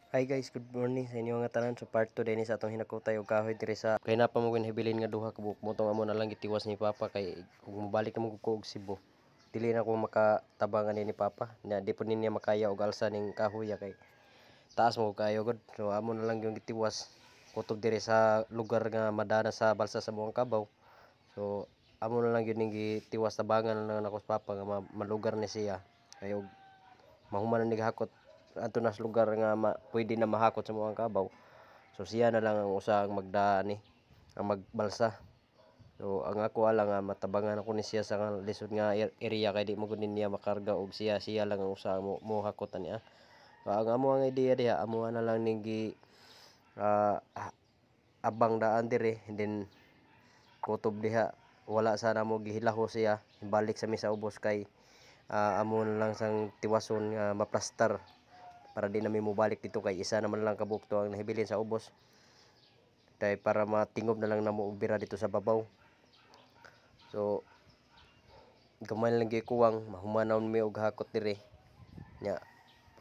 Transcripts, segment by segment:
Hi guys, good morning sa inyo nga tanan. So part 2 din sa atong hinakutay og kahoy diri sa kay napa mo hibilin nga duha ka buok mo tong amo na lang gitiwas ni Papa kay kung mabalik na mo ko og Cebu. Dili na ko makatabangan ni Papa. Na di po niya makaya og alsa ning kahoy kay taas mo kayo gud. So amo na lang yung gitiwas kutob diri sa lugar nga madana sa balsa sa Buang Kabaw. So amo na lang gyud ning gitiwas tabangan na nako sa Papa nga malugar ni siya. Kay og mahuman na nigahakot ato nas lugar nga pwede na mahakot sa Buang Kabaw. So siya na lang ang usa ang magdaan ang magbalsa. So ang ako lang nga matabangan ako ni siya sa lisod nga area kay di mo gud niya makarga og siya lang ang usa mo hakot niya. So ang amo ang idea diha amo na lang ning abang daan dire and then kutob diha wala sana mo gihilaho siya balik sa misa ubos kay amo na lang sang tiwason nga maplastar para di na mo balik dito kay isa naman lang kabukto ang nahibilin sa ubos kay para matingob na lang namo og bira dito sa babaw. So gamay lang gyud kuwang mahumanon mi og hakot dire nya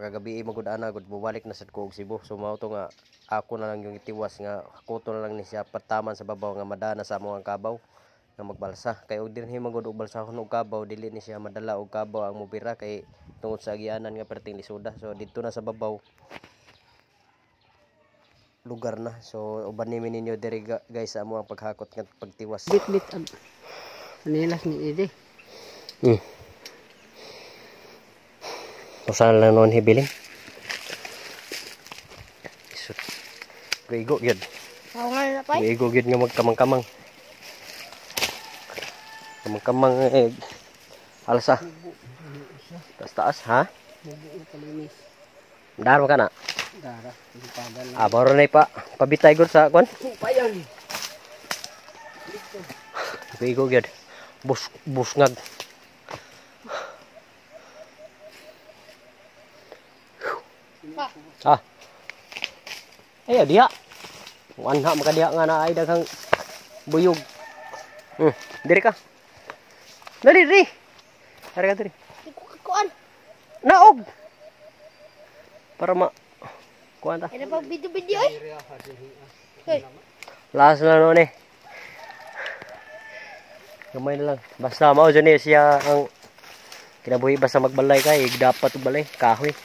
pagagabi magud ana gud mobalik na sad ko og Cebu. So mao to nga ako na lang yung itiwas nga hakoton na lang ni siya pataman sa babaw nga madana sa among kabaw nga magbalsa kay og dinhi magud og balsahon og kabaw dili ni siya madala og kabaw ang mobira kay tungod sa agianan nga perting lisuda. So dito na sa babaw lugar na. So uban ni ninyo diri guys sa amo ang paghakot nga pagtiwas. Bit nilas ni ide. Usahan lang noon hibiling. Igo gyud. Oo nga na pa. Igo gyud nga magkamang-kamang. Kamang-kamang alsa. Taas ha? Bubuo kalinis. Dar ka na. Dara, ipagal. Baro na pa pabitay gud sa kon. Payan. Igo gyud. Busngag. Ayo dia. Wanha makadiha nga na ay daghang buyog. Diri ka. Diri. Hari ka diri. Kuan. Naog. Para kuan ta. Ada pa video eh. Hoy. Last na no ni. Gamay na lang. Basta mao jud ni siya ang kinabuhi basta magbalay kay dapat og balay kahoy.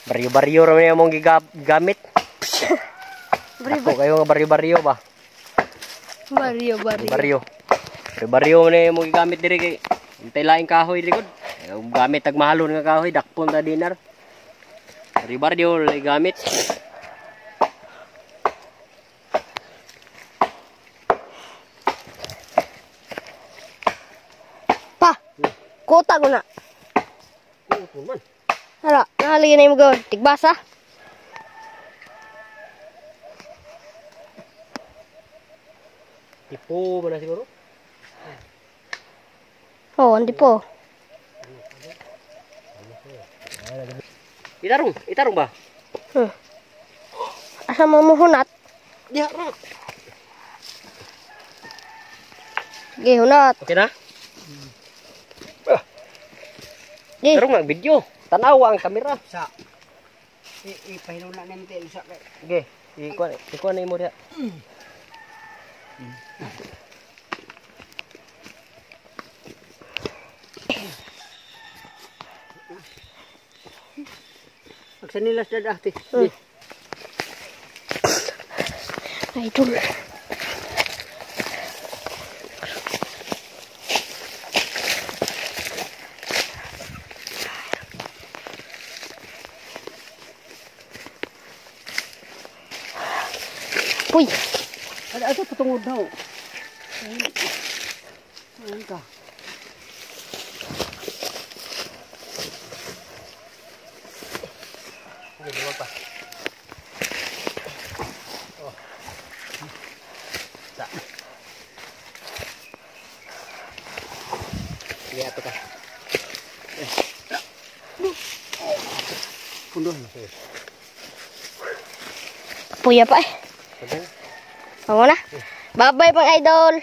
Baryo-baryo ra man among gigamit. Ako kayo nga baryo-baryo ba? Baryo. Baryo man among gigamit diri kay hintay laing kahoy diri gud. Gamit tag mahalon nga kahoy dakpon ta dinar. Baryo-baryo lay gamit. Pa. Kota ko na. Man. Hala, nahaligi na yung gawin. Tigbasa. Tipo man na siguro. Oo, hindi po. Itarong ba? Asa mo hunat? Diha ra. Sige, hunat. Okay na? Sige. Tarong mag video. Tanawa ang kamera. Sa ipahilaw na nente usa kay. Okay, ikuan na mo diha. Aksa nilas dadah ti. Idol. Uy. Ada patungod daw. Ayun ka. Dua pa. Oh. Sa. Iya to ka. Punduh. Puya pa eh. Oo na. Bye-bye pang idol.